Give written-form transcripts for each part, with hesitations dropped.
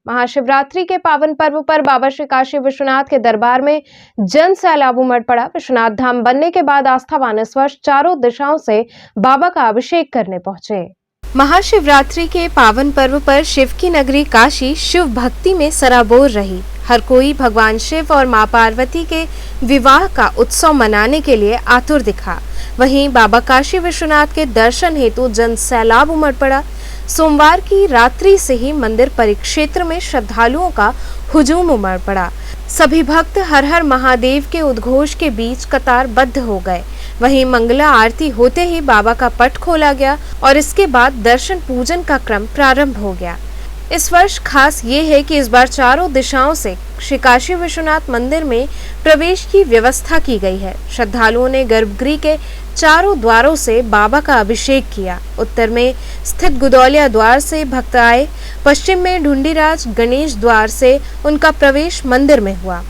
महाशिवरात्रि के पावन पर्व पर बाबा श्री काशी विश्वनाथ के दरबार में जन सैलाब उमड़ पड़ा। विश्वनाथ धाम बनने के बाद आस्थावान इस वर्ष चारों दिशाओं से बाबा का अभिषेक करने पहुंचे। महाशिवरात्रि के पावन पर्व पर शिव की नगरी काशी शिव भक्ति में सराबोर रही। हर कोई भगवान शिव और मां पार्वती के विवाह का उत्सव मनाने के लिए आतुर दिखा। वहीं बाबा काशी विश्वनाथ के दर्शन हेतु जन सैलाब उमड़ पड़ा। सोमवार की रात्रि से ही मंदिर परिक्षेत्र में श्रद्धालुओं का हुजूम उमड़ पड़ा। सभी भक्त हर हर महादेव के उद्घोष के बीच कतारबद्ध हो गए। वहीं मंगला आरती होते ही बाबा का पट खोला गया और इसके बाद दर्शन पूजन का क्रम प्रारंभ हो गया। इस वर्ष खास ये है कि इस बार चारों दिशाओं से श्री काशी विश्वनाथ मंदिर में प्रवेश की व्यवस्था की गई है। श्रद्धालुओं ने गर्भगृह के चारों द्वारों से बाबा का अभिषेक किया। उत्तर में स्थित गुदौलिया द्वार से भक्त आए। पश्चिम में ढूंढीराज गणेश द्वार से उनका प्रवेश मंदिर में हुआ।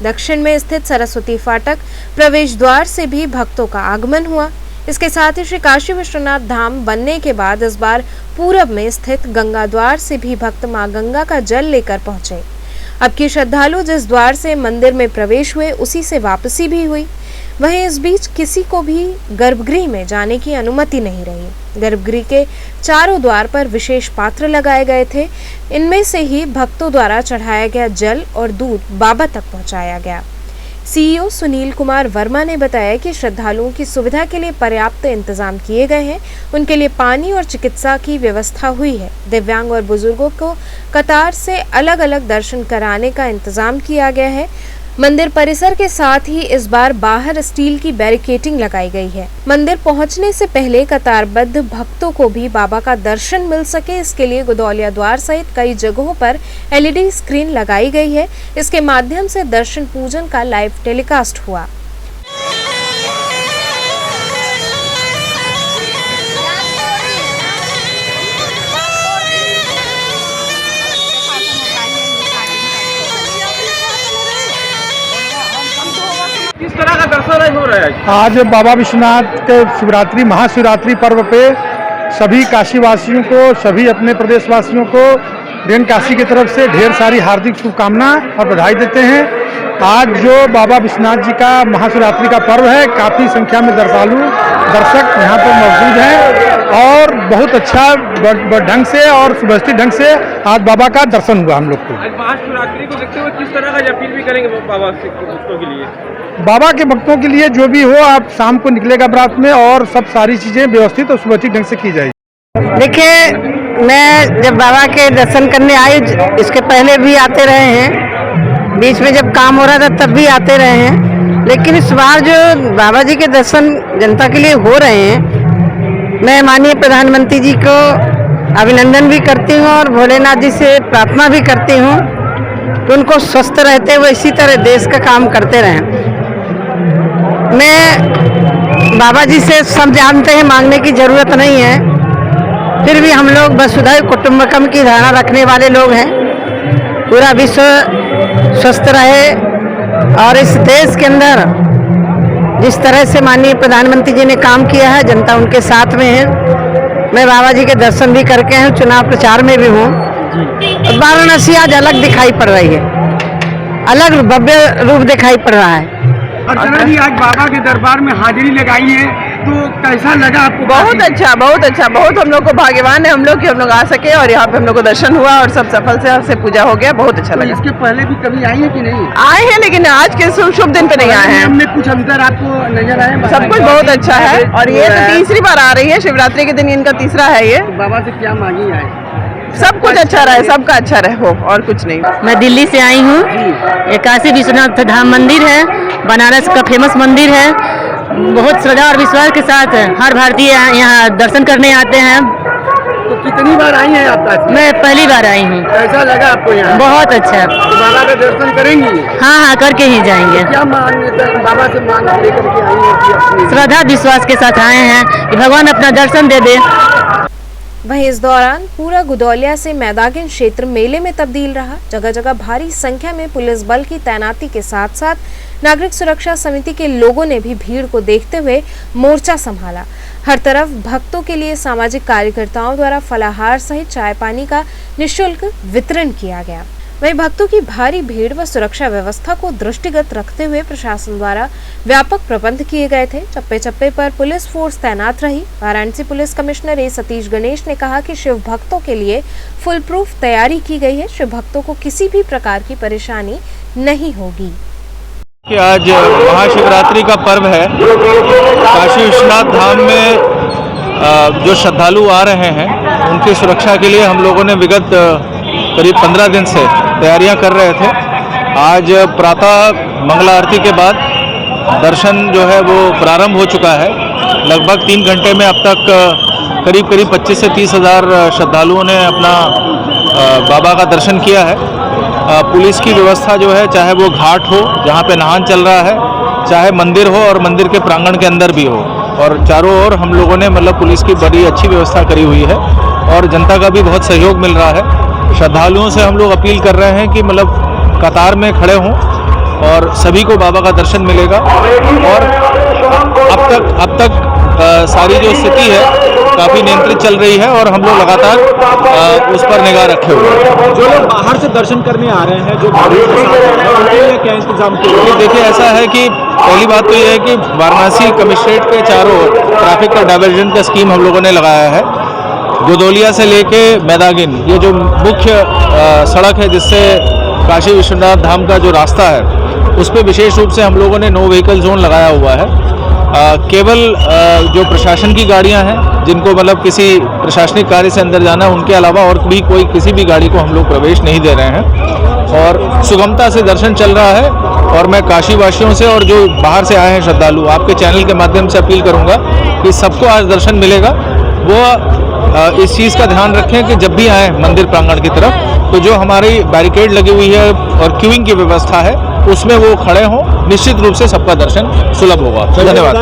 दक्षिण में स्थित सरस्वती फाटक प्रवेश द्वार से भी भक्तों का आगमन हुआ। इसके साथ ही श्री काशी विश्वनाथ धाम बनने के बाद इस बार पूरब में स्थित गंगा द्वार से भी भक्त मां गंगा का जल लेकर पहुंचे। अब की श्रद्धालु जिस द्वार से मंदिर में प्रवेश हुए उसी से वापसी भी हुई। वहीं इस बीच किसी को भी गर्भगृह में जाने की अनुमति नहीं रही। गर्भगृह के चारों द्वार पर विशेष पात्र लगाए गए थे। इनमें से ही भक्तों द्वारा चढ़ाया गया जल और दूध बाबा तक पहुंचाया गया। सीईओ सुनील कुमार वर्मा ने बताया कि श्रद्धालुओं की सुविधा के लिए पर्याप्त इंतजाम किए गए हैं। उनके लिए पानी और चिकित्सा की व्यवस्था हुई है। दिव्यांग और बुजुर्गों को कतार से अलग अलग दर्शन कराने का इंतजाम किया गया है। मंदिर परिसर के साथ ही इस बार बाहर स्टील की बैरिकेडिंग लगाई गई है। मंदिर पहुंचने से पहले कतारबद्ध भक्तों को भी बाबा का दर्शन मिल सके, इसके लिए गुदौलिया द्वार सहित कई जगहों पर एलईडी स्क्रीन लगाई गई है। इसके माध्यम से दर्शन पूजन का लाइव टेलीकास्ट हुआ। किस तरह का दर्शन हो रहा है? आज बाबा विश्वनाथ के शिवरात्रि महाशिवरात्रि पर्व पे सभी काशीवासियों को, सभी अपने प्रदेशवासियों को रेन काशी की तरफ से ढेर सारी हार्दिक शुभकामना और बधाई देते हैं। आज जो बाबा विश्वनाथ जी का महाशिवरात्रि का पर्व है, काफ़ी संख्या में दर्शक यहाँ पर मौजूद हैं और बहुत अच्छा ढंग से और सुव्यवस्थित ढंग से आज बाबा का दर्शन हुआ हम लोग को। आज महाशिवरात्रि को देखते हुए किस तरह का अपील भी करेंगे बाबा के भक्तों के लिए? बाबा के भक्तों के लिए जो भी हो, आप शाम को निकलेगा बारात में और सब सारी चीज़ें व्यवस्थित और सुव्यवस्थित ढंग से की जाएगी। देखिए, मैं जब बाबा के दर्शन करने आई, इसके पहले भी आते रहे हैं, बीच में जब काम हो रहा था तब भी आते रहे हैं, लेकिन इस बार जो बाबा जी के दर्शन जनता के लिए हो रहे हैं, मैं माननीय प्रधानमंत्री जी को अभिनंदन भी करती हूँ और भोलेनाथ जी से प्रार्थना भी करती हूँ कि उनको स्वस्थ रहते हुए इसी तरह देश का काम करते रहें। मैं बाबा जी से सब जानते हैं, मांगने की जरूरत नहीं है, फिर भी हम लोग वसुधैव कुटुंबकम की धारणा रखने वाले लोग हैं। पूरा विश्व स्वस्थ रहे और इस देश के अंदर जिस तरह से माननीय प्रधानमंत्री जी ने काम किया है, जनता उनके साथ में है। मैं बाबा जी के दर्शन भी करके हूँ, चुनाव प्रचार में भी हूँ। वाराणसी आज अलग दिखाई पड़ रही है, अलग भव्य रूप दिखाई पड़ रहा है। अर्चना जी, आज बाबा के दरबार में हाजिरी लगाई है, तो कैसा लगा आपको? बहुत अच्छा, बहुत अच्छा, बहुत हम लोग को भाग्यवान है हम लोग कि हम लोग आ सके और यहाँ पे हम लोग को दर्शन हुआ और सब सफल से पूजा हो गया। बहुत अच्छा लगा। इसके पहले भी कभी आई है कि नहीं? आए हैं, लेकिन आज के शुभ दिन पे नहीं आए हैं। हमने कुछ अंतर आपको नजर आए? सब कुछ बहुत अच्छा है और ये तो तीसरी बार आ रही है, शिवरात्रि के दिन इनका तीसरा है ये। बाबा से क्या मांगी आए? सब कुछ अच्छा रहे, सबका अच्छा रहे हो और कुछ नहीं। मैं दिल्ली से आई हूँ। ये काशी विश्वनाथ धाम मंदिर है, बनारस का फेमस मंदिर है। बहुत श्रद्धा और विश्वास के साथ हर भारतीय यहाँ दर्शन करने आते हैं। तो कितनी बार आई हैं आप? मैं पहली बार आई हूँ। कैसा लगा आपको यहाँ? बहुत अच्छा। तो बाबा का दर्शन करेंगी? हाँ, करके ही जाएंगे। क्या मांग बाबा से मांग लेकर के आई है? श्रद्धा विश्वास के साथ आए हैं कि भगवान अपना दर्शन दे दे। वहीं इस दौरान पूरा गुदौलिया से मैदागिन क्षेत्र मेले में तब्दील रहा। जगह जगह भारी संख्या में पुलिस बल की तैनाती के साथ साथ नागरिक सुरक्षा समिति के लोगों ने भी भीड़ को देखते हुए मोर्चा संभाला। हर तरफ भक्तों के लिए सामाजिक कार्यकर्ताओं द्वारा फलाहार सहित चाय पानी का निःशुल्क वितरण किया गया। वहीं भक्तों की भारी भीड़ व सुरक्षा व्यवस्था को दृष्टिगत रखते हुए प्रशासन द्वारा व्यापक प्रबंध किए गए थे। चप्पे चप्पे पर पुलिस फोर्स तैनात रही। वाराणसी पुलिस कमिश्नर ए सतीश गणेश ने कहा कि शिव भक्तों के लिए फुल प्रूफ तैयारी की गई है। शिव भक्तों को किसी भी प्रकार की परेशानी नहीं होगी। कि आज महाशिवरात्रि का पर्व है। काशी विश्वनाथ धाम में जो श्रद्धालु आ रहे हैं उनकी सुरक्षा के लिए हम लोगों ने विगत करीब 15 दिन से तैयारियां कर रहे थे। आज प्रातः मंगला आरती के बाद दर्शन जो है वो प्रारंभ हो चुका है। लगभग 3 घंटे में अब तक करीब 25 से 30 हज़ार श्रद्धालुओं ने अपना बाबा का दर्शन किया है। पुलिस की व्यवस्था जो है, चाहे वो घाट हो जहाँ पे नहान चल रहा है, चाहे मंदिर हो और मंदिर के प्रांगण के अंदर भी हो, और चारों ओर हम लोगों ने मतलब पुलिस की बड़ी अच्छी व्यवस्था करी हुई है और जनता का भी बहुत सहयोग मिल रहा है। श्रद्धालुओं से हम लोग अपील कर रहे हैं कि मतलब कतार में खड़े हों और सभी को बाबा का दर्शन मिलेगा। और अब तक सारी जो स्थिति है काफ़ी नियंत्रित चल रही है और हम लोग लगातार उस पर निगाह रखे हुए हैं। जो लोग बाहर से दर्शन करने आ रहे हैं, जो गाड़ियों के साथ हैं, उनके लिए क्या इंतजाम किया गया? देखिए, ऐसा है कि पहली बात तो ये है कि वाराणसी कमिश्नरेट के चारों ओर ट्रैफिक का डाइवर्जन का स्कीम हम लोगों ने लगाया है। गुदौलिया से लेके मैदागिन, ये जो मुख्य सड़क है जिससे काशी विश्वनाथ धाम का जो रास्ता है, उस पर विशेष रूप से हम लोगों ने नो व्हीकल जोन लगाया हुआ है। केवल जो प्रशासन की गाड़ियां हैं जिनको मतलब किसी प्रशासनिक कार्य से अंदर जाना है, उनके अलावा और भी कोई किसी भी गाड़ी को हम लोग प्रवेश नहीं दे रहे हैं और सुगमता से दर्शन चल रहा है। और मैं काशी वासियों से और जो बाहर से आए हैं श्रद्धालु, आपके चैनल के माध्यम से अपील करूंगा कि सबको आज दर्शन मिलेगा। वो इस चीज़ का ध्यान रखें कि जब भी आए मंदिर प्रांगण की तरफ, तो जो हमारी बैरिकेड लगी हुई है और क्यूइंग की व्यवस्था है उसमें वो खड़े हों। निश्चित रूप से सबका दर्शन सुलभ होगा। धन्यवाद।